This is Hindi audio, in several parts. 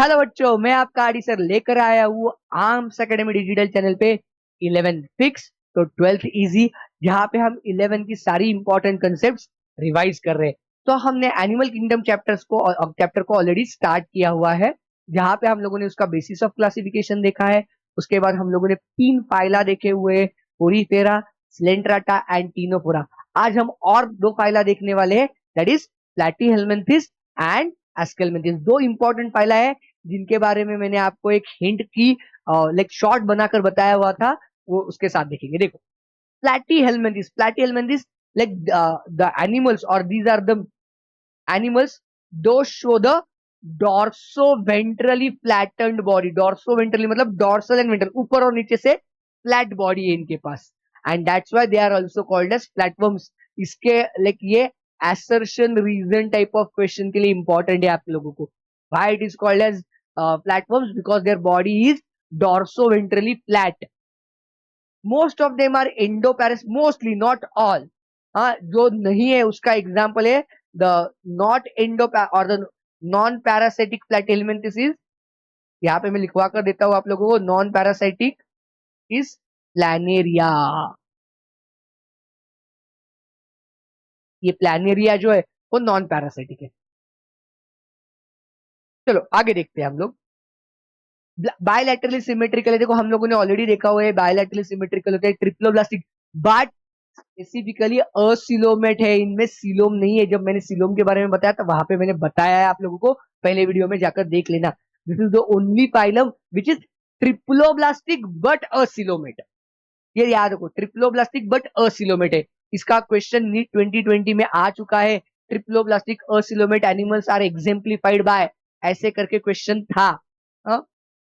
हेलो बच्चों, मैं आपका आदि सर लेकर आया हूँ आर्म्स एकेडमी डिजिटल चैनल पे 11 फिक्स तो 12th इजी, जहाँ पे हम 11 की सारी इंपॉर्टेंट कंसेप्ट्स रिवाइज कर रहे हैं। तो हमने एनिमल किंगडम चैप्टर को ऑलरेडी स्टार्ट किया हुआ है, जहाँ पे हम लोगों ने उसका बेसिस ऑफ क्लासिफिकेशन देखा है। उसके बाद हम लोगों ने 3 फाइला देखे हुए, पोरीफेरा, स्लेंट्राटा एंड टीनोफोरा। आज हम और 2 फाइला देखने वाले हैं, that is platyhelminthes and aschelminthes. 2 important phyla है जिनके बारे में मैंने आपको एक हिंट की लाइक शॉर्ट बनाकर बताया हुआ था, वो उसके साथ देखेंगे। देखो, platyhelminthes like the animals, or these are the animals those show the dorsoventrally flattened body. Dorsoventrally मतलब डॉर्सल एंड वेंट्रल, ऊपर और नीचे से फ्लैट बॉडी है इनके पास, and that's why they are also called as flatworms. इसके लाइक ये assertion reason type of question के लिए इंपॉर्टेंट है आप लोगों को। why it is called as platforms? Because their body is dorsoventrally flat. Most of them are endoparas, mostly, not all. हाँ, जो नहीं है उसका एग्जाम्पल है द नॉट एंडो और द नॉन पैरासाइटिक प्लैटिहेल्मिन्थेस। यहाँ पे मैं लिखवा कर देता हूँ आप लोगों को, नॉन पैरासाइटिक इज प्लैनेरिया। ये प्लैनेरिया जो है वो नॉन पैरासाइटिक है। चलो आगे देखते हैं हम लोग। बायलैटरली सिमेट्रिकल है, देखो हम लोगों ने ऑलरेडी देखा हुआ है बायलैटरली सिमेट्रिकल होता है ट्रिप्लोब्लास्टिक, बट स्पेसिफिकली असिलोमेट है, इनमें सिलोम नहीं है। जब मैंने सिलोम के बारे में बताया तो वहां पे मैंने बताया है आप लोगों को, पहले वीडियो में जाकर देख लेना। This is the only phylum which is triploblastic but acoelomate. ये याद रखो, ट्रिप्लोब्लास्टिक बट असिलोमेट है। इसका क्वेश्चन नीट 2020 में आ चुका है। Triploblastic acoelomate animals are exemplified by, ऐसे करके क्वेश्चन था।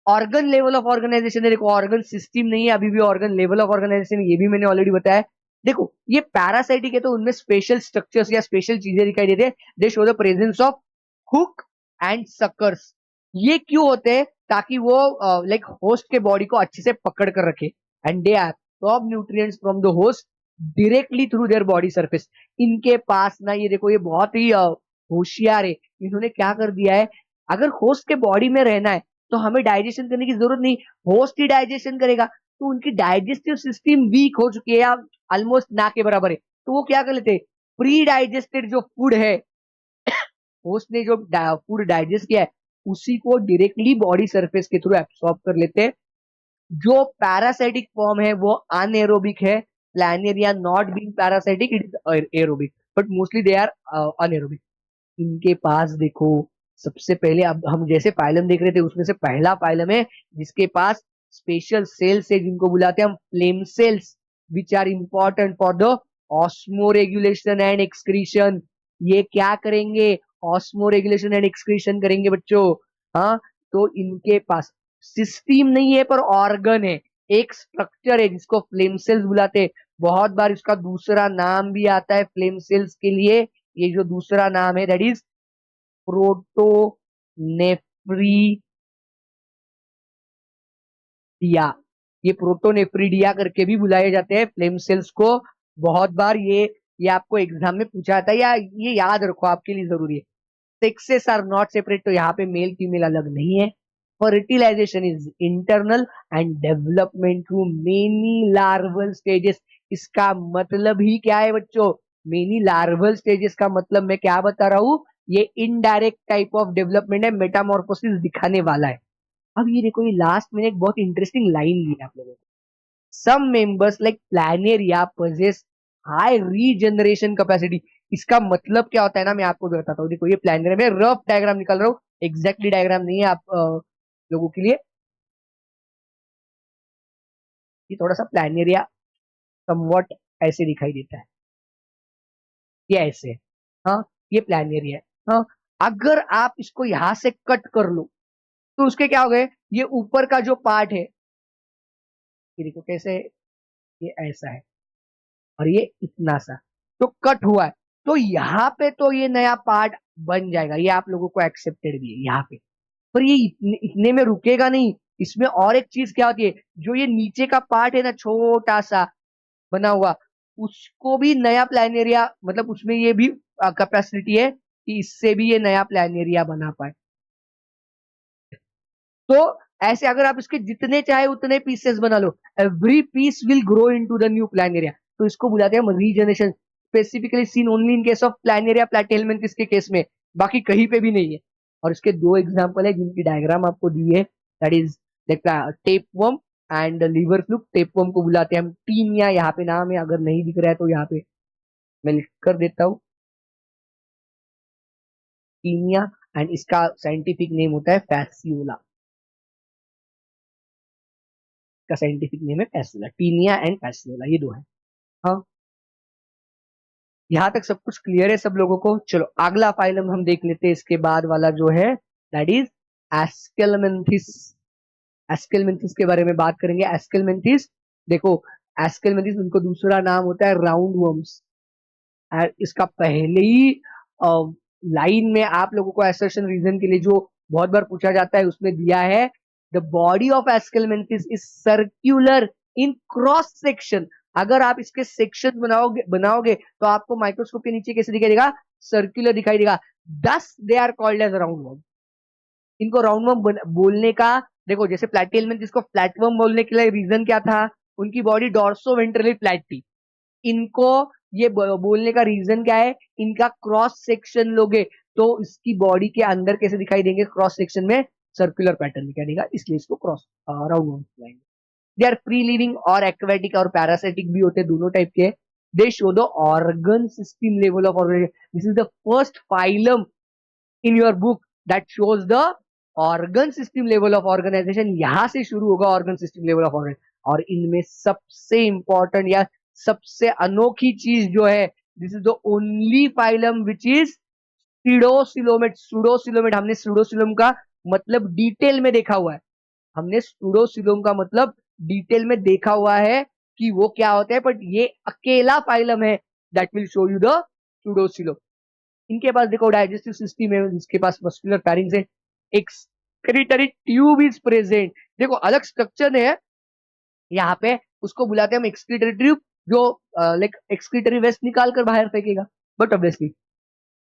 ऑर्गन लेवल ऑफ ऑर्गेनाइजेशन है, देखो ऑर्गन सिस्टम नहीं है, अभी भी ऑर्गन लेवल ऑफ ऑर्गेनाइजेशन, ये भी मैंने ऑलरेडी बताया। देखो ये पैरासाइटिक है तो उनमें स्पेशल स्ट्रक्चर्स या स्पेशल चीजें दिखाई देते हैं। दे show the presence of hook and suckers. ये क्यों होते हैं? ताकि वो लाइक होस्ट के बॉडी को अच्छे से पकड़ कर रखे, and they absorb nutrients from the host directly through their body surface. इनके पास ना, ये देखो ये बहुत ही होशियार है। इन्होंने क्या कर दिया है, अगर होस्ट के बॉडी में रहना है तो हमें डाइजेशन करने की जरूरत नहीं, होस्ट ही डाइजेशन करेगा। तो उनकी डाइजेस्टिव सिस्टम वीक हो चुकी है या ऑलमोस्ट ना के बराबर है, तो वो क्या कर लेते हैं, प्री डाइजेस्टेड जो फूड है, होस्ट ने जो फूड डाइजेस्ट किया है उसी को डायरेक्टली बॉडी सरफेस के थ्रू एब्सॉर्ब कर लेते हैं। जो पैरासाइटिक फॉर्म है वो अनएरोबिक है। Planaria not being parasitic, it is aerobic, but mostly they are anaerobic. इनके पास देखो, सबसे पहले अब हम जैसे फाइलम देख रहे थे उसमें से पहला फाइलम है जिसके पास स्पेशल सेल्स है, जिनको बुलाते हैं हम flame cells, which are important for the osmoregulation and excretion. ये क्या करेंगे, ऑस्मो रेगुलेशन एंड एक्सक्रीशन करेंगे बच्चों। हाँ, तो इनके पास सिस्टम नहीं है पर ऑर्गन है, एक स्ट्रक्चर है जिसको फ्लेम सेल्स बुलाते हैं। बहुत बार इसका दूसरा नाम भी आता है फ्लेम सेल्स के लिए, ये जो दूसरा नाम है दैट इज प्रोटोनेफ्रिडिया। ये प्रोटोनेफ्रिडिया करके भी बुलाए जाते हैं फ्लेम सेल्स को। बहुत बार ये आपको एग्जाम में पूछा जाता है, या ये याद रखो आपके लिए जरूरी है। सेक्सेस आर नॉट सेपरेट, तो यहाँ पे मेल फीमेल अलग नहीं है। Fertilisation is internal and development through many larval stages. इसका मतलब ही क्या है बच्चों, मेनी लार्वल स्टेजेस का मतलब मैं क्या बता रहा हूं, ये इनडायरेक्ट टाइप ऑफ डेवलपमेंट है, मेटामॉर्फोसिस दिखाने वाला है। अब ये देखो, ये लास्ट में एक बहुत इंटरेस्टिंग लाइन ली है आप लोगों को। Some members like planaria possess high regeneration capacity. इसका मतलब क्या होता है ना, मैं आपको बताता हूँ। देखो ये प्लैनेरिया में रफ डायग्राम निकाल रहा हूँ, एग्जैक्टली डायग्राम नहीं है आप लोगों के लिए। ये थोड़ा सा प्लैनेरिया समवट ऐसे दिखाई देता है, ये ऐसे है। हाँ, ये प्लैनेरिया है। हाँ, अगर आप इसको यहां से कट कर लो तो उसके क्या हो गए, ये ऊपर का जो पार्ट है, ये देखो कैसे, ये ऐसा है और ये इतना सा, तो कट हुआ है। तो यहाँ पे तो ये नया पार्ट बन जाएगा, ये आप लोगों को एक्सेप्टेड भी है यहाँ पे। पर ये इतने में रुकेगा नहीं, इसमें और एक चीज क्या होती है, जो ये नीचे का पार्ट है ना छोटा सा बना हुआ, उसको भी नया प्लान, मतलब उसमें ये भी कैपेसिटी है कि इससे भी ये नया प्लान बना पाए। तो ऐसे अगर आप इसके जितने चाहे उतने पीसेस बना लो, every piece will grow into the new planaria. तो इसको बुलाते हैं हम regeneration, specifically seen only in case of planaria platyhelminthes के केस में, बाकी कहीं पे भी नहीं है। और इसके दो एग्जांपल है जिनकी डायग्राम आपको दी है, that is tapeworm and liver fluke. Tapeworm को बुलाते हैं हम टीनिया, यहाँ पे नाम है, अगर नहीं दिख रहा है तो यहाँ पे मैं लिख कर देता हूँ टीनिया, एंड इसका साइंटिफिक नेम होता है फैसियोला। का साइंटिफिक नेम है फैसियोला, टीनिया एंड फैसियोला, ये दो है। हाँ, यहां तक सब कुछ क्लियर है सब लोगों को। चलो अगला फाइलम हम देख लेते हैं इसके बाद वाला जो है, दैट इज एस्केलमेंथिस। एस्केलमेंथिस के बारे में बात करेंगे। एस्केलमेंथिस देखो, एस्केलमेंथिस उनको दूसरा नाम होता है राउंड वर्म्स। इसका पहले ही लाइन में आप लोगों को असर्शन रीजन के लिए जो बहुत बार पूछा जाता है उसमें दिया है, the body of Aschelminthes is circular in cross section. अगर आप इसके सेक्शन बनाओगे बनाओगे तो आपको माइक्रोस्कोप के नीचे कैसे दिखाई देगा, सर्क्यूलर दिखाई देगा। Thus they are called as round worm. इनको राउंड वर्म बोलने का, देखो जैसे प्लैटिहेल्मिन्थस इसको फ्लैटवर्म बोलने के लिए रीजन क्या था, उनकी बॉडी डॉर्सो वेंट्रली फ्लैट थी। इनको ये बोलने का रीजन क्या है, इनका क्रॉस सेक्शन लोगे तो इसकी बॉडी के अंदर कैसे दिखाई देंगे, क्रॉस सेक्शन में सर्कुलर पैटर्न दिखाई देगा, इसलिए इसको क्रॉस राउंड वर्म बोलेंगे। दे आर फ्री लिविंग और एक्वेटिक और पैरासिटिक भी होते हैं, दोनों टाइप के। They show the organ system level of organisation. This is the first phylum in your book that shows the organ system level of organisation. यहां से शुरू होगा organ system level of organ. और इनमें सबसे इंपॉर्टेंट या सबसे अनोखी चीज जो है, this is the only phylum which is pseudocoelomate. Pseudocoelomate, हमने स्यूडोसिलोम का मतलब डिटेल में देखा हुआ है। हमने स्यूडोसिलोम का मतलब डिटेल में देखा हुआ है कि वो क्या होता है, बट ये अकेला फाइलम है that will show you the स्यूडोसिलोम। इनके पास देखो डाइजेस्टिव सिस्टम है, जिसके पास मस्कुलर फैरिंग्स है, एक्सक्रीटरी ट्यूब इज प्रेजेंट। देखो अलग स्ट्रक्चर है यहाँ पे, उसको बुलाते हैं हम एक्सक्रीटरी ट्यूब, जो लाइक एक्सक्रीटरी वेस्ट निकाल कर बाहर फेंकेगा। बट ऑब्वियसली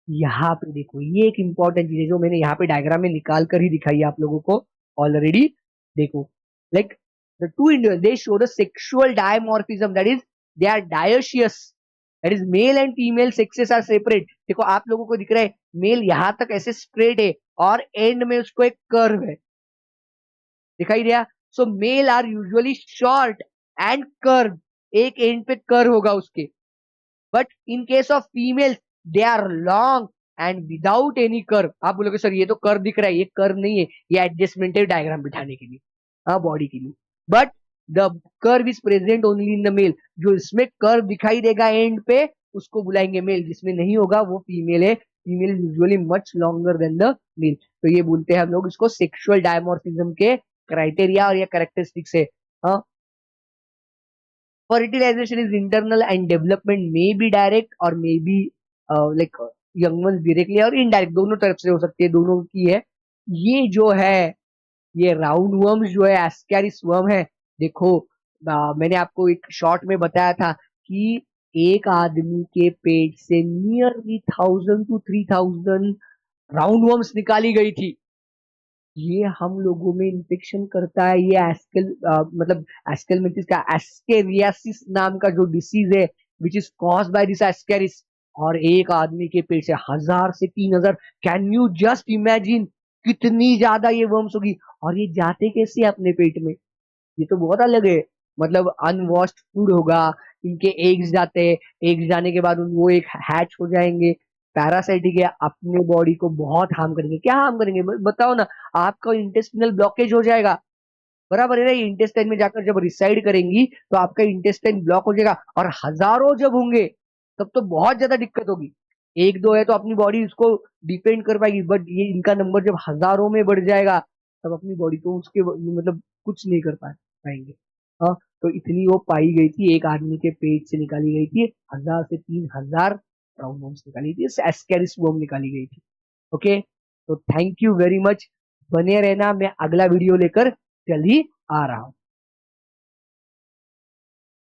यहाँ पे देखो ये एक इंपॉर्टेंट चीज है जो मैंने यहाँ पे डायग्राम में निकाल कर ही दिखाई है आप लोगों को ऑलरेडी। देखो like the two individuals they show the sexual dimorphism, that is they are dioecious, that is male and female sexes are separate. देखो आप लोगों को दिख रहा है मेल यहां तक ऐसे स्ट्रेट है और एंड में उसको एक कर्व है, दिखाई दिया। So male are usually short and curve, एक एंड पे कर्व होगा उसके। But in case of female they are long and without any curve. आप बोलोगे सर ये तो कर्व दिख रहा है, ये कर्व नहीं है, ये एडजस्टमेंट है डायग्राम बिठाने के लिए, हाँ बॉडी के लिए। But the curve is present only in the male. जो इसमें कर्व दिखाई देगा एंड पे उसको बुलाएंगे मेल, जिसमें नहीं होगा वो फीमेल है। Female is usually much longer than the male. तो ये बोलते हैं हम लोग इसको सेक्सुअल डायमॉर्फिज्म के क्राइटेरिया और ये कैरेक्टरिस्टिक्स है। हाँ, fertilization is internal and development may be direct or may be like young ones directly और indirect, दोनों तरफ से हो सकती है, दोनों की है। ये जो है ये राउंड वर्म्स जो है एस्कैरिस वर्म है। देखो मैंने आपको एक शॉर्ट में बताया था कि एक आदमी के पेट से नियरली 1000 to 3000 राउंड वर्म्स निकाली गई थी। ये हम लोगों में इन्फेक्शन करता है, ये मतलब एस्केलमेंथिस का एस्केरियासिस नाम का जो डिसीज है which is caused by this Ascaris. और एक आदमी के पेट से 1000 से 3000, कैन यू जस्ट इमेजिन कितनी ज्यादा ये वर्म्स होगी। और ये जाते कैसे अपने पेट में, ये तो बहुत अलग है। मतलब अनवॉश्ड फूड होगा, इनके एग्स जाते हैं, एग्स जाने के बाद वो एक हैच हो जाएंगे, पैरासाइटिक है, अपने बॉडी को बहुत हार्म करेंगे। क्या हार्म करेंगे बताओ ना, आपका इंटेस्टिनल ब्लॉकेज हो जाएगा, बराबर है ना। ये इंटेस्टाइन में जाकर जब रिसाइड करेंगी तो आपका इंटेस्टाइन ब्लॉक हो जाएगा, और हजारों जब होंगे तब तो बहुत ज्यादा दिक्कत होगी। एक दो है तो अपनी बॉडी उसको डिपेंड कर पाएगी, बट ये इनका नंबर जब हजारों में बढ़ जाएगा तब अपनी बॉडी को उसके मतलब कुछ नहीं कर पाएंगे। हाँ, तो इतनी वो पाई गई थी, एक आदमी के पेट से निकाली गई थी 1000 से 3000 राउंड वर्म्स निकाली थी, एस्केरिस वर्म निकाली गई थी। ओके, तो थैंक यू वेरी मच, बने रहना, मैं अगला वीडियो लेकर जल्द ही आ रहा हूं।